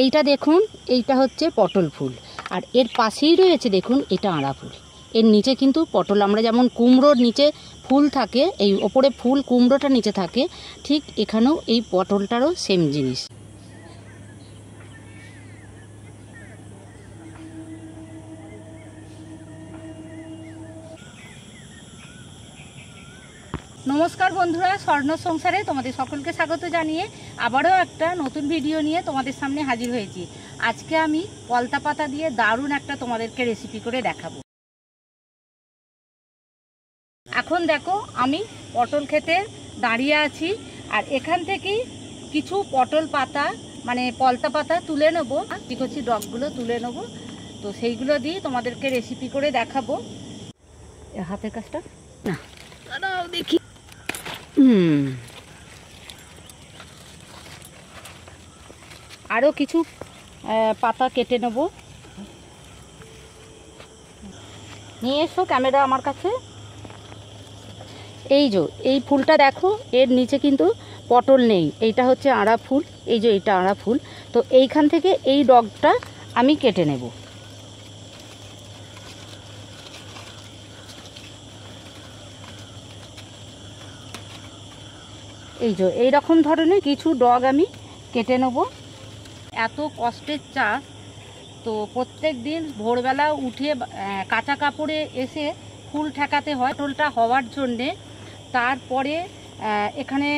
এইটা দেখুন, এইটা হচ্ছে পটল ফুল, আর এর পাশেই রয়েছে দেখুন এটা আঁড়া ফুল। এর নিচে কিন্তু পটল, আমরা যেমন কুমড়োর নিচে ফুল থাকে, এই ওপরে ফুল কুমড়োটা নিচে থাকে, ঠিক এখানেও এই পটলটারও সেম জিনিস। নমস্কার বন্ধুরা, স্বর্ণ সংসারে তোমাদের সকলকে স্বাগত জানিয়ে আবারও একটা নতুন ভিডিও নিয়ে তোমাদের সামনে হাজির হয়েছি। আজকে আমি পলতা পাতা দিয়ে দারুণ একটা তোমাদেরকে রেসিপি করে দেখাবো। এখন দেখো আমি পটল খেতে দাঁড়িয়ে আছি, আর এখান থেকেই কিছু পটল পাতা মানে পলতা পাতা তুলে নেবো, কচি ডগগুলো তুলে নেবো। তো সেইগুলো দিয়ে তোমাদেরকে রেসিপি করে দেখাবো। হাতের কাজটা না দাঁড়াও দেখি। আরও কিছু পাতা কেটে নেব। নিয়ে এসো ক্যামেরা আমার কাছে। এই যে এই ফুলটা দেখো, এর নিচে কিন্তু পটল নেই, এইটা হচ্ছে আঁড়া ফুল। এই যে এইটা আঁড়া ফুল, তো এইখান থেকে এই ডগটা আমি কেটে নেব। এই যে এইরকম ধরনের কিছু ডগ আমি কেটে নেব। এত কষ্টের চাষ, তো প্রত্যেক দিন ভোরবেলা উঠে কাঁচা কাপড়ে এসে ফুল ঠেকাতে হয় পটলটা হওয়ার জন্যে। তারপরে এখানে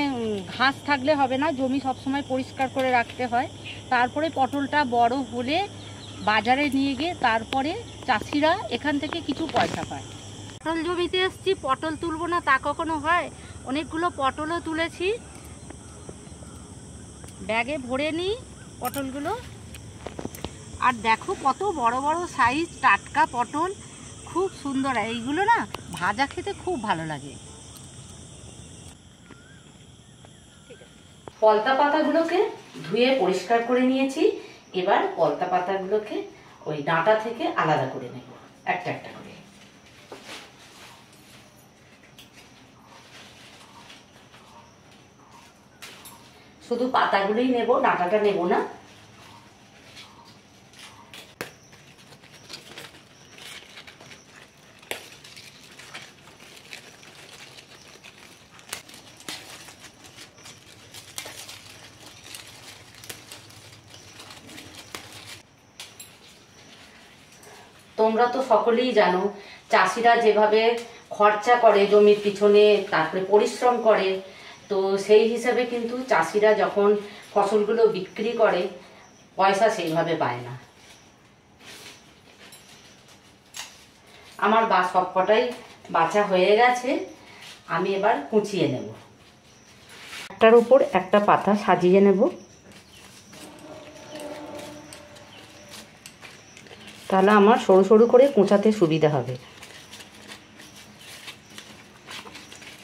ঘাস থাকলে হবে না, জমি সবসময় পরিষ্কার করে রাখতে হয়। তারপরে পটলটা বড় হলে বাজারে নিয়ে গিয়ে তারপরে চাষিরা এখান থেকে কিছু পয়সা পায়। পটল জমিতে এসছি, পটল তুলবো না তা কখনো হয়? অনেকগুলো পটলও তুলেছি, ব্যাগে ভরে নিই পটলগুলো। আর দেখো কত বড় বড় সাইজ টাটকা পটল, খুব সুন্দর। এইগুলো না ভাজা খেতে খুব ভালো লাগে। পলতা পাতাগুলোকে ধুয়ে পরিষ্কার করে নিয়েছি। এবার পলতা পাতাগুলোকে ওই ডাঁটা থেকে আলাদা করে নেব একটা একটা করে। শুধু পাতাগুলোই নেব, ডাঁটাটা নেব না। তোমরা তো সকলেই জানো চাষিরা যেভাবে খরচা করে জমির পিছনে, তারপরে পরিশ্রম করে, তো সেই হিসাবে কিন্তু চাষিরা যখন ফসলগুলো বিক্রি করে পয়সা সেইভাবে পায় না। আমার সবকটাই বাছা হয়ে গেছে, আমি এবার কুচিয়ে নেব। একটার উপর একটা পাতা সাজিয়ে নেব, তাহলে আমার সরু সরু করে কুচাতে সুবিধা হবে।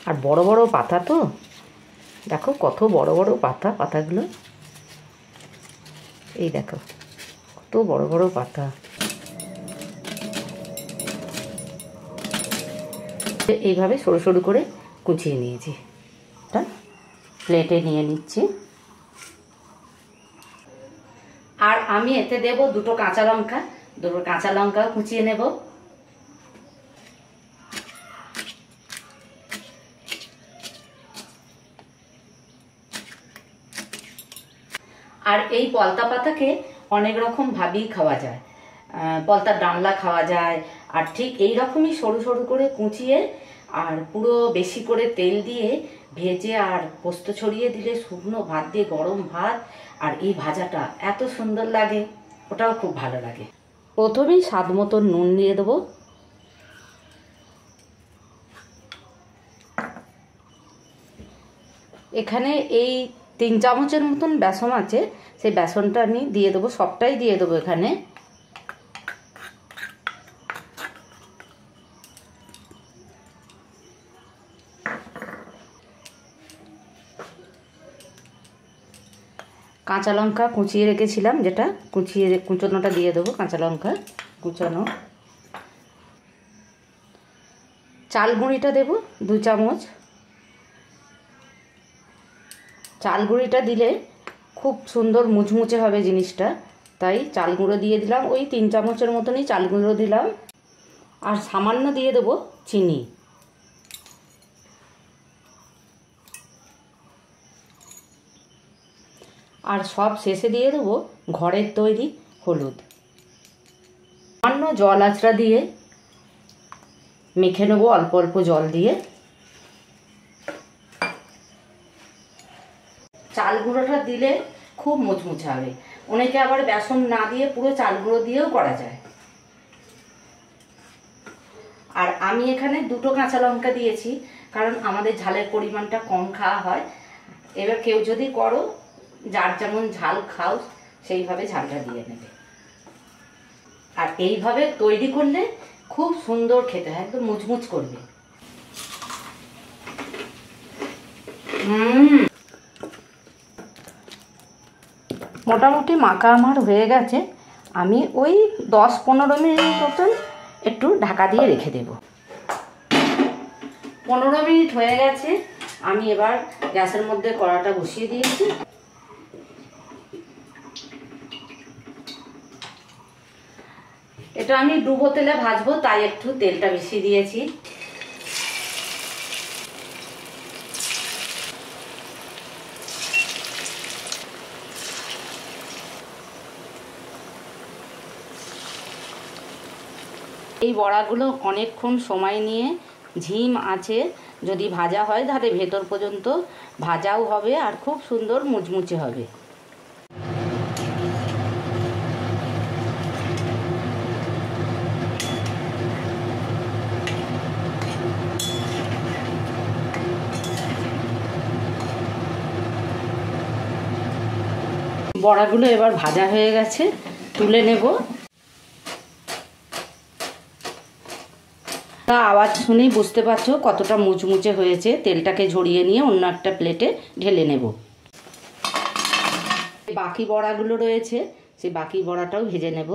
আর বড় বড় পাতা তো দেখো, কত বড় বড় পাতা, পাতাগুলো এই দেখো কত বড় বড় পাতা। এইভাবে সরু সরু করে কুচিয়ে নিয়েছি, এটা প্লেটে নিয়ে নিচ্ছি। আর আমি এতে দেব দুটো কাঁচা লঙ্কা কুচিয়ে নেব। আর এই পলতা পাতাকে অনেক রকম ভাবেই খাওয়া যায়। পলতার ডালনা খাওয়া যায়, আর ঠিক এই রকমই সরু সরু করে কুচিয়ে আর পুরো বেশি করে তেল দিয়ে ভেজে আর পোস্ত ছড়িয়ে দিলে শুকনো ভাত দিয়ে, গরম ভাত আর এই ভাজাটা এত সুন্দর লাগে, ওটাও খুব ভালো লাগে। প্রথমেই স্বাদ মতো নুন দিয়ে দেবো। এখানে এই 3 চামচের মতন বেসন আছে, সেই বেসনটা আমি দিয়ে দেবো, সবটাই দিয়ে দেবো এখানে। কাঁচা লঙ্কা কুচিয়ে রেখেছিলাম, যেটা কুচোনোটা দিয়ে দেবো, কাঁচা লঙ্কা কুচানো। চাল গুঁড়িটা দেবো 2 চামচ। চাল গুঁড়িটা দিলে খুব সুন্দর মুচমুচে হবে জিনিসটা, তাই চাল গুঁড়ো দিয়ে দিলাম, ওই 3 চামচের মতনই চাল গুঁড়ো দিলাম। আর সামান্য দিয়ে দেবো চিনি। আর সব শেষে দিয়ে দেবো ঘরের তৈরি হলুদ। সামান্য জল আঁচড়া দিয়ে মেখে নেবো, অল্প অল্প জল দিয়ে। চাল গুঁড়োটা দিলে খুব মুচমুচে হবে। অনেকে আবার বেসন না দিয়ে পুরো চাল গুঁড়ো দিয়েও করা যায়। আর আমি এখানে 2টো কাঁচা লঙ্কা দিয়েছি, কারণ আমাদের ঝালের পরিমাণটা কম খাওয়া হয়। এবার কেউ যদি করো, যার যেমন ঝাল খাও সেইভাবে ঝালটা দিয়ে নেবে। আর এইভাবে তৈরি করলে খুব সুন্দর খেতে হয়, একদম মুচমুচ করবে। মোটামুটি মাখা আমার হয়ে গেছে। আমি ওই 10-15 মিনিট মতন একটু ঢাকা দিয়ে রেখে দেব। 15 মিনিট হয়ে গেছে। আমি এবার গ্যাসের মধ্যে কড়াটা বসিয়ে দিয়েছি। এটা আমি ডুবো তেলে ভাজবো, তাই একটু তেলটা বেশি দিয়েছি। এই বড়াগুলো অনেকক্ষণ সময় নিয়ে ঝিম আছে যদি ভাজা হয়, তাহলে ভেতর পর্যন্ত ভাজাও হবে আর খুব সুন্দর মুচমুচে হবে। বড়াগুলো এবার ভাজা হয়ে গেছে, তুলে নেব। আওয়াজ শুনেই বুঝতে পারছো কতটা মুচমুচে হয়েছে। তেলটাকে ঝরিয়ে নিয়ে অন্য একটা প্লেটে ঢেলে নেব। বাকি বড়াগুলো রয়েছে, সেই বাকি বড়াটাও ভেজে নেব।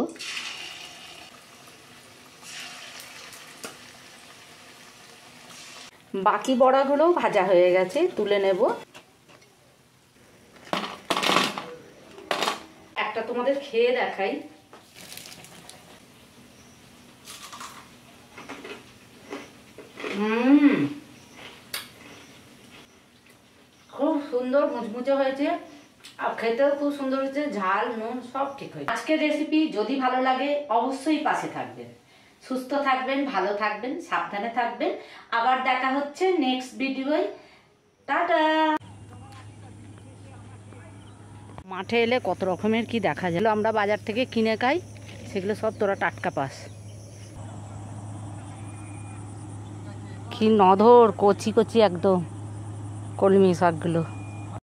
বাকি বড়াগুলোও ভাজা হয়ে গেছে, তুলে নেব। একটা তোমাদের খেয়ে দেখাই। খুব সুন্দর মুচমুচে হয়েছে আর খেতেও খুব সুন্দর হয়েছে। ঝাল নুন সব ঠিক হয়েছে। আজকের রেসিপি যদি ভালো লাগে অবশ্যই পাশে থাকবেন। সুস্থ থাকবেন, ভালো থাকবেন, সাবধানে থাকবেন। আবার দেখা হচ্ছে নেক্সট ভিডিওয়। টাটা। মাঠে এলে কত রকমের কি দেখা যায়, আমরা বাজার থেকে কিনে খাই, সেগুলো সব তোরা টাটকা পাস। কি নধর কচি কচি একদম কলমি শাকগুলো।